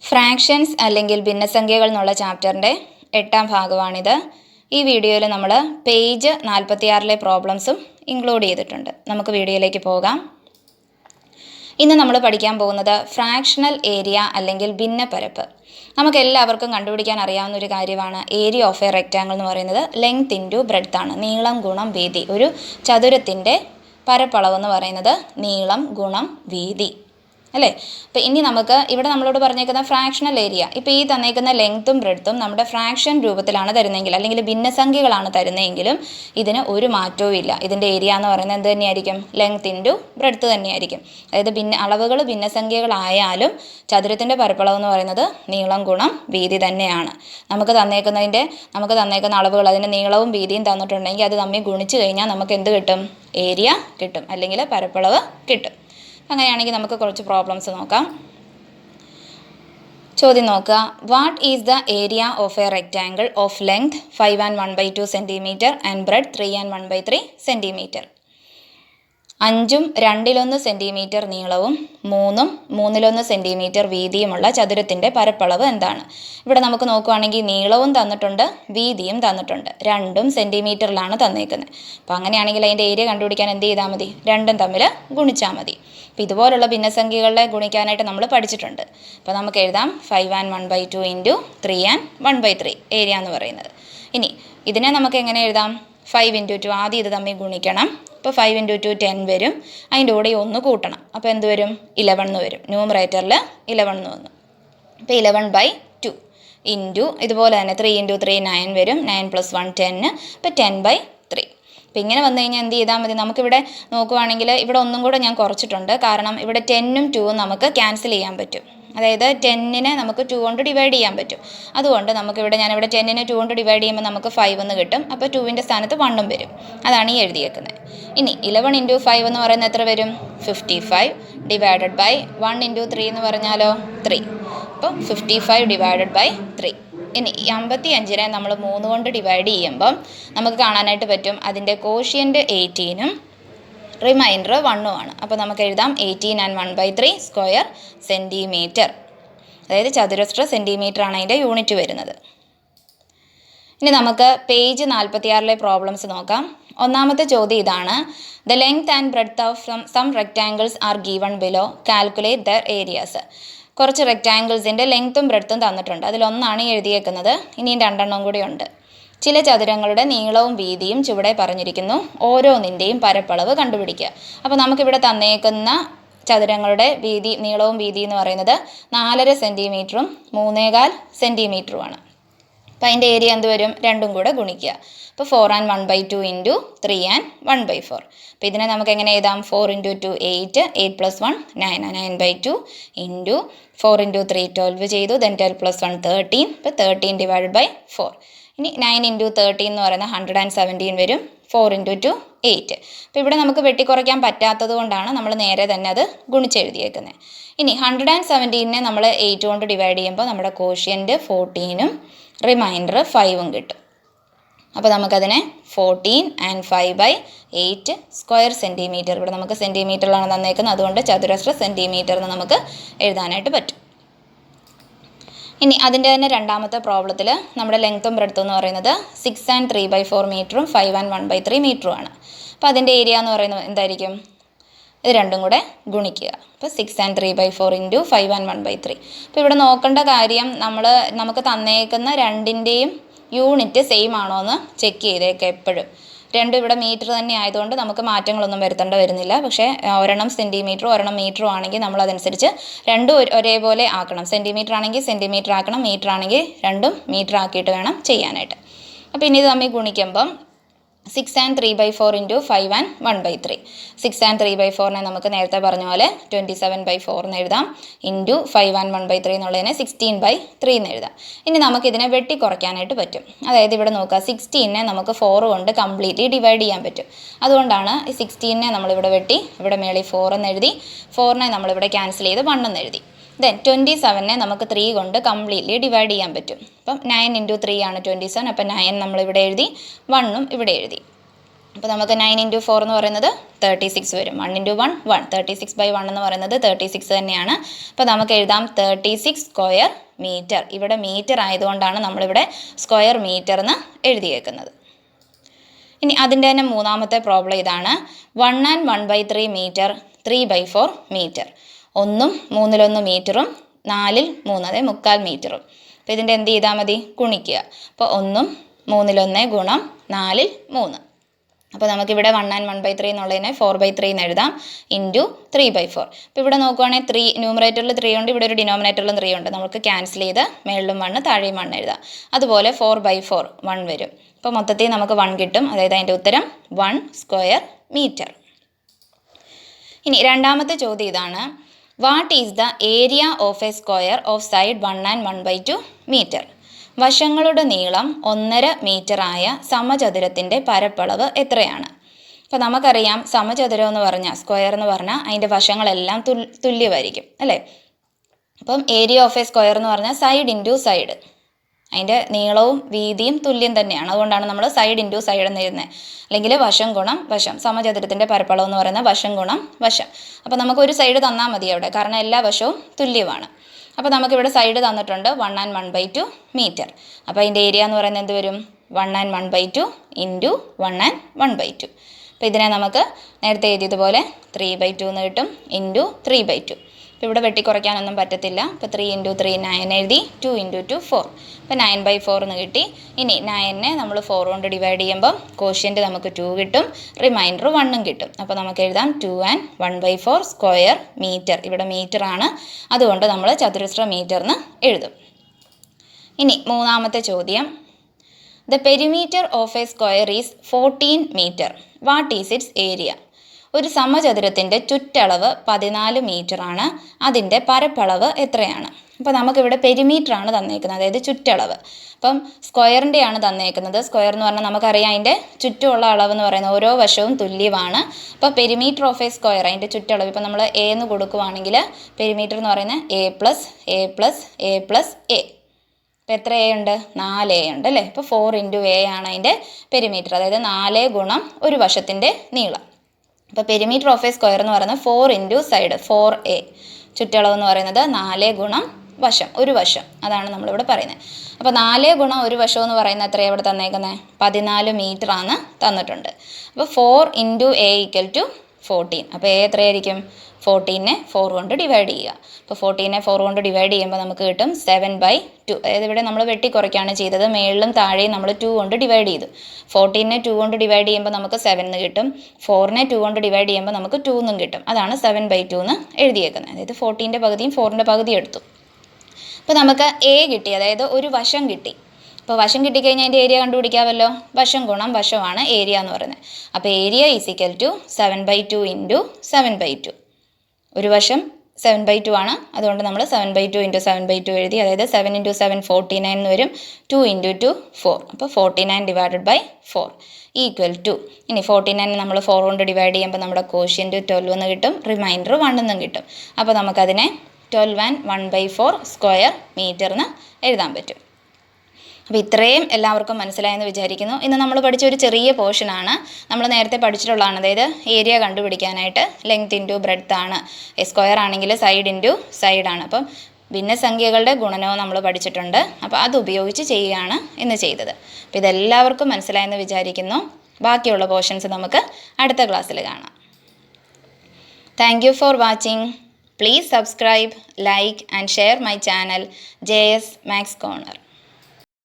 Fractions അല്ലെങ്കിൽ ഭിന്നസംഖ്യകൾ എന്നുള്ള ചാപ്റ്ററിൻ്റെ 8ാം ഭാഗമാണിത്. ഈ വീഡിയോയിൽ നമ്മൾ പേജ് 46 പ്രോബ്ലംസും ഇൻക്ലൂഡ് ചെയ്തിട്ടുണ്ട്. നമുക്ക് വീഡിയോയിലേക്ക് പോകാം. ഇന്ന് നമ്മൾ പഠിക്കാൻ പോകുന്നത് ഫ്രാക്ഷണൽ ഏരിയ അല്ലെങ്കിൽ ഭിന്നപ്പരപ്പ്. നമുക്ക് എല്ലാവർക്കും കണ്ടുപിടിക്കാൻ അറിയാവുന്ന ഒരു കാര്യമാണ് ഏരിയ ഓഫ് എ റെക്റ്റാങ്കിൾ എന്ന് പറയുന്നത് ലെങ്ത് ഇൻറ്റു ബ്രെഡ്ത്ത് ആണ്. നീളം ഗുണം വീതി. ഒരു ചതുരത്തിൻ്റെ പരപ്പളവെന്ന് പറയുന്നത് നീളം ഗുണം വീതി അല്ലേ. അപ്പോൾ ഇനി നമുക്ക് ഇവിടെ നമ്മളോട് പറഞ്ഞേക്കുന്ന ഫ്രാക്ഷണൽ ഏരിയ, ഇപ്പോൾ ഈ തന്നേക്കുന്ന ലെങ്ത്തും ബ്രെഡ്ത്തും നമ്മുടെ ഫ്രാക്ഷൻ രൂപത്തിലാണ് തരുന്നതെങ്കിൽ അല്ലെങ്കിൽ ഭിന്നസംഖ്യകളാണ് തരുന്നതെങ്കിലും ഇതിന് ഒരു മാറ്റവും ഇല്ല. ഇതിൻ്റെ ഏരിയ എന്ന് പറയുന്നത് എന്ത് തന്നെയായിരിക്കും? ലെങ്ത് ഇൻറ്റു ബ്രെഡ്ത്ത് തന്നെയായിരിക്കും. അതായത് അളവുകൾ ഭിന്നസംഖ്യകളായാലും ചതുരത്തിൻ്റെ പരപ്പളവ് എന്ന് പറയുന്നത് നീളം ഗുണം വീതി തന്നെയാണ്. നമുക്ക് തന്നേക്കുന്ന അളവുകൾ, അതിൻ്റെ നീളവും വീതിയും തന്നിട്ടുണ്ടെങ്കിൽ അത് തമ്മിൽ ഗുണിച്ച് കഴിഞ്ഞാൽ നമുക്ക് എന്ത് കിട്ടും? ഏരിയ കിട്ടും, അല്ലെങ്കിൽ പരപ്പളവ് കിട്ടും. അങ്ങനെയാണെങ്കിൽ നമുക്ക് കുറച്ച് പ്രോബ്ലംസ് നോക്കാം. ചോദ്യം നോക്കുക. What is the area of A rectangle of length 5 and 1/2 cm and bread 3 and 1/3 cm? 5 2/1 centimetre നീളവും 3 സെൻറ്റിമീറ്റർ വീതിയുമുള്ള ചതുരത്തിൻ്റെ പരപ്പളവ് എന്താണ്? ഇവിടെ നമുക്ക് നോക്കുകയാണെങ്കിൽ നീളവും തന്നിട്ടുണ്ട്, വീതിയും തന്നിട്ടുണ്ട്. രണ്ടും സെൻറ്റിമീറ്ററിലാണ് തന്നേക്കുന്നത്. അപ്പോൾ അങ്ങനെയാണെങ്കിൽ അതിൻ്റെ ഏരിയ കണ്ടുപിടിക്കാൻ എന്ത് ചെയ്താൽ മതി? രണ്ടും തമ്മിൽ ഗുണിച്ചാൽ മതി. അപ്പോൾ ഇതുപോലുള്ള ഭിന്നസംഖ്യകളെ ഗുണിക്കാനായിട്ട് നമ്മൾ പഠിച്ചിട്ടുണ്ട്. അപ്പോൾ നമുക്ക് എഴുതാം 5 and 1/2 ഇൻറ്റു 3 and 1/3 ഏരിയ എന്ന് പറയുന്നത്. ഇനി ഇതിനെ നമുക്ക് എങ്ങനെ എഴുതാം? 5 × 2. ആദ്യം ഇത് തമ്മിൽ ഗുണിക്കണം. അപ്പോൾ 5 × 2 10 വരും. അതിൻ്റെ കൂടെ 1 കൂട്ടണം. അപ്പോൾ എന്ത് വരും? 11 എന്ന് വരും. ന്യൂമറേറ്ററിൽ 11 എന്ന് വന്നു. അപ്പോൾ 11/2 ഇൻറ്റു ഇതുപോലെ തന്നെ 3 × 3 9 വരും. 9 + 1 10. അപ്പോൾ 10/3. അപ്പോൾ ഇങ്ങനെ വന്നു കഴിഞ്ഞാൽ എന്ത് ചെയ്താൽ മതി? നമുക്കിവിടെ നോക്കുവാണെങ്കിൽ ഇവിടെ ഒന്നും കൂടെ ഞാൻ കുറച്ചിട്ടുണ്ട്. കാരണം ഇവിടെ 10ഉം 2ഉം നമുക്ക് ക്യാൻസൽ ചെയ്യാൻ പറ്റും. അതായത് 10നെ നമുക്ക് 2 കൊണ്ട് ഡിവൈഡ് ചെയ്യാൻ പറ്റും. അതുകൊണ്ട് ഞാനിവിടെ 10നെ 2 കൊണ്ട് ഡിവൈഡ് ചെയ്യുമ്പോൾ നമുക്ക് 5 എന്ന് കിട്ടും. അപ്പോൾ 2ൻ്റെ സ്ഥാനത്ത് 1ഉം വരും. അതാണ് ഈ എഴുതിയേക്കുന്നത്. ഇനി 11 × 5 എന്ന് പറയുന്നത് എത്ര വരും? 55 ഡിവൈഡഡ് ബൈ 1 × 3 എന്ന് പറഞ്ഞാലോ 3. അപ്പോൾ 55 ഡിവൈഡഡ് ബൈ 3. ഇനി 55നെ നമ്മൾ 3 കൊണ്ട് ഡിവൈഡ് ചെയ്യുമ്പം നമുക്ക് കാണാനായിട്ട് പറ്റും അതിൻ്റെ കോഷ്യൻ്റ് 18ഉം റിമൈൻഡർ 1ഉമാണ്. അപ്പോൾ നമുക്ക് എഴുതാം 18 and 1/3 സ്ക്വയർ സെൻറ്റിമീറ്റർ. അതായത് ചതുരശ്ര സെൻറ്റിമീറ്റർ ആണ് അതിൻ്റെ യൂണിറ്റ് വരുന്നത്. ഇനി നമുക്ക് പേജ് 46 പ്രോബ്ലംസ് നോക്കാം. ഒന്നാമത്തെ ചോദ്യം ഇതാണ്. The length and breadth of some rectangles are given below. Calculate their areas. കുറച്ച് റെക്റ്റാങ്കിൾസിൻ്റെ ലെങ്ത്തും ബ്രെഡ്ത്തും തന്നിട്ടുണ്ട്. അതിലൊന്നാണ് എഴുതിയേക്കുന്നത്. ഇനിയും 2 കൂടി ഉണ്ട്. ചില ചതുരങ്ങളുടെ നീളവും വീതിയും ചുവടെ പറഞ്ഞിരിക്കുന്നു. ഓരോന്നിൻ്റെയും പരപ്പളവ് കണ്ടുപിടിക്കുക. അപ്പോൾ നമുക്കിവിടെ തന്നേക്കുന്ന ചതുരങ്ങളുടെ നീളവും വീതി എന്ന് പറയുന്നത് 4.5 സെൻറ്റിമീറ്ററും 3.25 സെൻറ്റിമീറ്ററുമാണ്. അപ്പോൾ അതിൻ്റെ ഏരിയ എന്ത് വരും? രണ്ടും കൂടെ ഗുണിക്കുക. അപ്പോൾ 4 and 1/2 ഇൻറ്റു 3 and 1/4. അപ്പോൾ ഇതിനെ നമുക്ക് എങ്ങനെ എഴുതാം? 4 × 2 8, 8 + 1 9, 9/2 ഇൻറ്റു 4 × 3 12 ചെയ്തു. ദെൻ 12 + 1 13. ഇപ്പോൾ 13 ഡിവൈഡഡ് ബൈ 4. ഇനി 9 × 13 എന്ന് പറയുന്നത് 117 വരും. 4 × 2 8. അപ്പോൾ ഇവിടെ നമുക്ക് വെട്ടിക്കുറയ്ക്കാൻ പറ്റാത്തത് കൊണ്ടാണ് നമ്മൾ നേരെ തന്നെ അത് ഗുണിച്ചെഴുതിയേക്കുന്നത്. ഇനി 117നെ നമ്മൾ 8 കൊണ്ട് ഡിവൈഡ് ചെയ്യുമ്പോൾ നമ്മുടെ കോഷ്യൻ്റ് 14ഉം റിമൈൻഡർ 5ഉം കിട്ടും. അപ്പോൾ നമുക്കതിനെ 14 and 5/8 സ്ക്വയർ സെൻറ്റിമീറ്റർ. ഇവിടെ നമുക്ക് സെൻറ്റിമീറ്ററിലാണ് തന്നേക്കുന്നത്. അതുകൊണ്ട് ചതുരശ്ര സെൻറ്റിമീറ്റർ എന്ന് നമുക്ക് എഴുതാനായിട്ട് പറ്റും. ഇനി അതിൻ്റെ തന്നെ രണ്ടാമത്തെ പ്രോബ്ലത്തിൽ നമ്മുടെ ലെങ്ത്തും ബ്രെഡ്ത്തും എന്ന് പറയുന്നത് 6 and 3/4 മീറ്ററും 5 and 1/3 മീറ്ററുമാണ്. അപ്പോൾ അതിൻ്റെ ഏരിയ എന്ന് പറയുന്നത് എന്തായിരിക്കും? ഇത് രണ്ടും കൂടെ ഗുണിക്കുക. അപ്പോൾ 6 and 3/4 ഇൻറ്റു 5 and 1/3. അപ്പോൾ ഇവിടെ നോക്കേണ്ട കാര്യം നമുക്ക് തന്നേക്കുന്ന രണ്ടിൻ്റെയും യൂണിറ്റ് സെയിം ആണോ എന്ന് ചെക്ക് ചെയ്തേക്കുക എപ്പോഴും. രണ്ടും ഇവിടെ മീറ്റർ തന്നെ ആയതുകൊണ്ട് നമുക്ക് മാറ്റങ്ങളൊന്നും വരുത്തേണ്ട വരുന്നില്ല. പക്ഷേ ഒരെണ്ണം സെൻറ്റിമീറ്ററും ഒരെണ്ണം മീറ്ററും ആണെങ്കിൽ നമ്മളതനുസരിച്ച് രണ്ടും ഒരേപോലെ ആക്കണം. സെൻറ്റിമീറ്റർ ആണെങ്കിൽ സെൻറ്റിമീറ്റർ ആക്കണം, മീറ്റർ ആണെങ്കിൽ രണ്ടും മീറ്റർ ആക്കിയിട്ട് വേണം ചെയ്യാനായിട്ട്. അപ്പോൾ ഇനി ഇത് തമ്മിൽ ഗുണിക്കുമ്പം 6 and 3/4 ഇൻറ്റു 5 and 1/3. 6 and 3/4നെ നമുക്ക് നേരത്തെ പറഞ്ഞ പോലെ 27/4 എന്ന് എഴുതാം. ഇൻറ്റു 5 and 1/3 എന്നുള്ളതിനെ 16/3 എന്ന് എഴുതാം. ഇനി നമുക്കിതിനെ വെട്ടിക്കുറയ്ക്കാനായിട്ട് പറ്റും. അതായത് ഇവിടെ നോക്കുക, 16നെ നമുക്ക് 4 കൊണ്ട് കംപ്ലീറ്റ്ലി ഡിവൈഡ് ചെയ്യാൻ പറ്റും. അതുകൊണ്ടാണ് ഈ 16നെ നമ്മളിവിടെ വെട്ടി ഇവിടെ മേളിൽ 4 എന്ന് എഴുതി. 4നെ നമ്മളിവിടെ ക്യാൻസൽ ചെയ്ത് 1 എന്ന് എഴുതി. ദെൻ 27നെ നമുക്ക് 3 കൊണ്ട് കംപ്ലീറ്റ്ലി ഡിവൈഡ് ചെയ്യാൻ പറ്റും. അപ്പം 9 × 3 ആണ് 27. അപ്പം 9 നമ്മളിവിടെ എഴുതി, 1ഉം ഇവിടെ എഴുതി. അപ്പോൾ നമുക്ക് 9 × 4 എന്ന് പറയുന്നത് 36 വരും. 1 × 1 1, 36/1 എന്ന് പറയുന്നത് 36 തന്നെയാണ്. അപ്പോൾ നമുക്ക് എഴുതാം 36 സ്ക്വയർ മീറ്റർ. ഇവിടെ മീറ്റർ ആയതുകൊണ്ടാണ് നമ്മളിവിടെ സ്ക്വയർ മീറ്റർ എന്ന് എഴുതിയേക്കുന്നത്. ഇനി അതിൻ്റെ തന്നെ മൂന്നാമത്തെ പ്രോബ്ലം ഇതാണ്. 1 and 1/3 മീറ്റർ, 3/4 മീറ്റർ. 1 3/1 മീറ്ററും 4/3 അതായത് 3/4 മീറ്ററും. അപ്പോൾ ഇതിൻ്റെ എന്ത് ചെയ്താൽ മതി? ഗുണിക്കുക. അപ്പോൾ 1 3/1 ഗുണം 4/3. അപ്പോൾ നമുക്കിവിടെ 1 and 1/3 എന്നുള്ളതിനെ 4/3 എന്ന് എഴുതാം ഇൻറ്റു 3/4. അപ്പോൾ ഇവിടെ നോക്കുവാണെങ്കിൽ 3 ന്യൂമറേറ്ററിൽ 3 ഉണ്ട്, ഇവിടെ ഒരു ഡിനോമിനേറ്ററിലും 3 ഉണ്ട്. നമുക്ക് ക്യാൻസൽ ചെയ്ത് മേളിലും 1 താഴെയും 1 എഴുതാം. അതുപോലെ 4/4 1 വരും. അപ്പോൾ മൊത്തത്തിൽ നമുക്ക് 1 കിട്ടും. അതായത് അതിൻ്റെ ഉത്തരം 1 സ്ക്വയർ മീറ്റർ. ഇനി രണ്ടാമത്തെ ചോദ്യം ഇതാണ്. What is the area of a square of side 1 and 1/2 metre? വശങ്ങളുടെ നീളം 1.5 മീറ്റർ ആയ സമചതുരത്തിൻ്റെ പരപ്പളവ് എത്രയാണ്? അപ്പോൾ നമുക്കറിയാം സമചതുരം എന്ന് പറഞ്ഞാൽ, സ്ക്വയർ എന്ന് പറഞ്ഞാൽ അതിൻ്റെ വശങ്ങളെല്ലാം തുല്യമായിരിക്കും അല്ലേ? അപ്പം ഏരിയ ഓഫ് എ സ്ക്വയർ എന്ന് പറഞ്ഞാൽ സൈഡ് ഇൻറ്റു സൈഡ്, അതിൻ്റെ നീളവും വീതിയും തുല്യം തന്നെയാണ്. അതുകൊണ്ടാണ് നമ്മൾ സൈഡ് ഇൻറ്റു സൈഡ് എന്ന് എഴുതുന്നത്. അല്ലെങ്കിൽ വശം ഗുണം വശം. സമചതുരത്തിൻ്റെ പരപ്പളവ് എന്ന് പറയുന്നത് വശം ഗുണം വശം. അപ്പോൾ നമുക്കൊരു സൈഡ് തന്നാൽ മതി അവിടെ, കാരണം എല്ലാ വശവും തുല്യമാണ്. അപ്പോൾ നമുക്കിവിടെ സൈഡ് തന്നിട്ടുണ്ട് 1 and 1/2 മീറ്റർ. അപ്പോൾ അതിൻ്റെ ഏരിയ എന്ന് പറയുന്നത് എന്ത് വരും? 1 and 1/2 ഇൻറ്റു 1 and 1/2. അപ്പോൾ ഇതിനെ നമുക്ക് നേരത്തെ എഴുതിയതുപോലെ 3/2 എന്ന് കിട്ടും ഇൻറ്റു 3/2. അപ്പോൾ ഇവിടെ വെട്ടിക്കുറയ്ക്കാനൊന്നും പറ്റത്തില്ല. അപ്പോൾ 3 × 3 9 എഴുതി, 2 × 2 4. അപ്പോൾ 9/4 എന്ന് കിട്ടി. ഇനി 9നെ നമ്മൾ 4 കൊണ്ട് ഡിവൈഡ് ചെയ്യുമ്പോൾ കോഷ്യൻ്റ് നമുക്ക് 2 കിട്ടും, റിമൈൻഡർ 1 കിട്ടും. അപ്പോൾ നമുക്ക് എഴുതാം 2 and 1/4 സ്ക്വയർ മീറ്റർ. ഇവിടെ മീറ്റർ ആണ്, അതുകൊണ്ട് നമ്മൾ ചതുരശ്ര മീറ്റർ എന്ന് എഴുതും. ഇനി മൂന്നാമത്തെ ചോദ്യം. The perimeter of a square is 14 metre. What is its area? ഒരു സമചതുരത്തിൻ്റെ ചുറ്റളവ് 14 മീറ്റർ ആണ്. അതിൻ്റെ പരപ്പളവ് എത്രയാണ്? അപ്പോൾ നമുക്കിവിടെ പെരിമീറ്ററാണ് തന്നേക്കുന്നത്, അതായത് ചുറ്റളവ്. അപ്പം സ്ക്വയറിൻ്റെയാണ് തന്നേക്കുന്നത്. സ്ക്വയർ എന്ന് പറഞ്ഞാൽ നമുക്കറിയാം അതിൻ്റെ ചുറ്റുമുള്ള അളവ് എന്ന് പറയുന്നത് ഓരോ വശവും തുല്യമാണ്. അപ്പോൾ പെരിമീറ്റർ ഓഫ് എ സ്ക്വയർ, അതിൻ്റെ ചുറ്റളവ് ഇപ്പോൾ നമ്മൾ എ എന്ന് കൊടുക്കുവാണെങ്കിൽ പെരിമീറ്റർ എന്ന് പറയുന്നത് A + A + A + A. ഇപ്പോൾ എത്ര എ ഉണ്ട്? 4 A ഉണ്ട് അല്ലേ? അപ്പോൾ 4 × A ആണ് അതിൻ്റെ പെരിമീറ്റർ, അതായത് 4 ഗുണം ഒരു വശത്തിൻ്റെ നീളം. അപ്പോൾ പെരിമീറ്റർ ഓഫ് എ സ്ക്വയർ എന്ന് പറയുന്നത് 4 × സൈഡ് 4A. ചുറ്റളവ് എന്ന് പറയുന്നത് 4 ഗുണം വശം, ഒരു വശം, അതാണ് നമ്മളിവിടെ പറയുന്നത്. അപ്പോൾ 4 ഗുണം ഒരു വശം എന്ന് പറയുന്നത് എത്രയാണ് ഇവിടെ തന്നേക്കുന്നത്? 14 മീറ്റർ ആണ് തന്നിട്ടുണ്ട്. അപ്പോൾ 4 × A = 14. അപ്പോൾ A എത്രയായിരിക്കും? 14നെ 4 കൊണ്ട് ഡിവൈഡ് ചെയ്യുക. അപ്പോൾ 14നെ 4 കൊണ്ട് ഡിവൈഡ് ചെയ്യുമ്പോൾ നമുക്ക് കിട്ടും 7/2. അതായത് ഇവിടെ നമ്മൾ വെട്ടിക്കുറയ്ക്കാണ് ചെയ്തത്, മേളിലും താഴെയും നമ്മൾ 2 കൊണ്ട് ഡിവൈഡ് ചെയ്തു. 14നെ 2 കൊണ്ട് ഡിവൈഡ് ചെയ്യുമ്പോൾ നമുക്ക് 7 എന്ന് കിട്ടും. 4നെ 2 കൊണ്ട് ഡിവൈഡ് ചെയ്യുമ്പോൾ നമുക്ക് 2 എന്നും കിട്ടും. അതാണ് 7/2 എന്ന് എഴുതിയേക്കുന്നത്. അതായത് 14ൻ്റെ പകുതിയും 4ൻ്റെ പകുതിയും എടുത്തു. അപ്പോൾ നമുക്ക് A കിട്ടി, അതായത് ഒരു വശം കിട്ടി. അപ്പോൾ വശം കിട്ടിക്കഴിഞ്ഞാൽ അതിൻ്റെ ഏരിയ കണ്ടുപിടിക്കാമല്ലോ. വശം ഗുണം വശമാണ് ഏരിയ എന്ന് പറയുന്നത്. അപ്പോൾ area is equal to 7/2 into 7/2. ഒരു വശം 7/2 ആണ്, അതുകൊണ്ട് നമ്മൾ 7/2 ഇൻറ്റു 7/2 എഴുതി. അതായത് 7 × 7 49 എന്ന് വരും. 2 × 2 4. അപ്പോൾ 49/4 ഈക്വൽ ടു, ഇനി 49 നമ്മൾ 4 കൊണ്ട് ഡിവൈഡ് ചെയ്യുമ്പോൾ നമ്മുടെ കോഷ്യൻ്റ് 12 എന്ന് കിട്ടും, റിമൈൻഡർ 1 എന്നും കിട്ടും. അപ്പോൾ നമുക്കതിനെ 12 and 1/4 സ്ക്വയർ മീറ്റർ എന്ന് എഴുതാൻ പറ്റും. അപ്പോൾ ഇത്രയും എല്ലാവർക്കും മനസ്സിലായെന്ന് വിചാരിക്കുന്നു. ഇന്ന് നമ്മൾ പഠിച്ച ഒരു ചെറിയ പോർഷനാണ്, നമ്മൾ നേരത്തെ പഠിച്ചിട്ടുള്ളതാണ്. അതായത് ഏരിയ കണ്ടുപിടിക്കാനായിട്ട് ലെങ്ത് ഇൻറ്റു ബ്രെഡ്ത്ത് ആണ്. സ്ക്വയർ ആണെങ്കിൽ സൈഡ് ഇൻറ്റു സൈഡാണ്. അപ്പം ഭിന്നസംഖ്യകളുടെ ഗുണനവും നമ്മൾ പഠിച്ചിട്ടുണ്ട്. അപ്പോൾ അത് ഉപയോഗിച്ച് ചെയ്യുകയാണ് ഇന്ന് ചെയ്തത്. അപ്പോൾ ഇതെല്ലാവർക്കും മനസ്സിലായെന്ന് വിചാരിക്കുന്നു. ബാക്കിയുള്ള പോർഷൻസ് നമുക്ക് അടുത്ത ക്ലാസ്സിൽ കാണാം. Thank you for watching. Please subscribe, like and share my channel JS Max Corner.